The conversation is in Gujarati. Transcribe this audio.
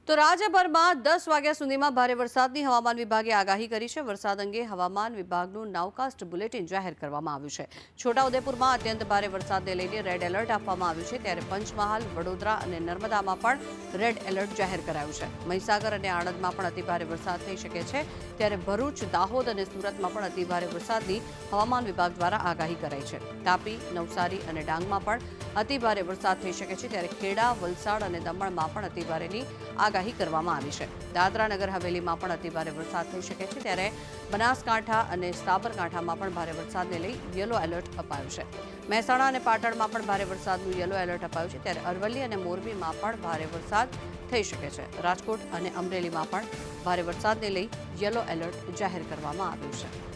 તો રાજ્યભરમાં 10 વાગ્યા સુધીમાં ભારે વરસાદની હવામાન વિભાગે આગાહી કરી છે। વરસાદ અંગે હવામાન વિભાગનું નાઉકાસ્ટ બુલેટિન જાહેર કરવામાં આવ્યું છે। છોટાઉદેપુરમાં અત્યંત ભારે વરસાદને લઈને રેડ એલર્ટ આપવામાં આવ્યું છે, ત્યારે પંચમહાલ, વડોદરા અને નર્મદામાં પણ રેડ એલર્ટ જાહેર કરાયું છે। મહીસાગર અને આણંદમાં પણ અતિભારે વરસાદ થઈ શકે છે, ત્યારે ભરૂચ, દાહોદ અને સુરતમાં પણ અતિભારે વરસાદની હવામાન વિભાગ દ્વારા આગાહી કરાઈ છે। તાપી, નવસારી અને ડાંગમાં પણ અતિભારે વરસાદ થઈ શકે છે, ત્યારે ખેડા, વલસાડ અને દમણમાં પણ અતિભારેની આગાહી કરવામાં આવી છે। દાદરા નગર હવેલીમાં પણ અતિભારે વરસાદ થઈ શકે છે, ત્યારે બનાસકાંઠા અને સાબરકાંઠામાં પણ ભારે વરસાદને લઈ યલો એલર્ટ અપાયું છે। મહેસાણા અને પાટણમાં પણ ભારે વરસાદનું યલો એલર્ટ અપાયું છે, ત્યારે અરવલ્લી અને મોરબીમાં પણ ભારે વરસાદ થઈ શકે છે। રાજકોટ અને અમરેલીમાં પણ ભારે વરસાદને લઈ યલો એલર્ટ જાહેર કરવામાં આવ્યું છે।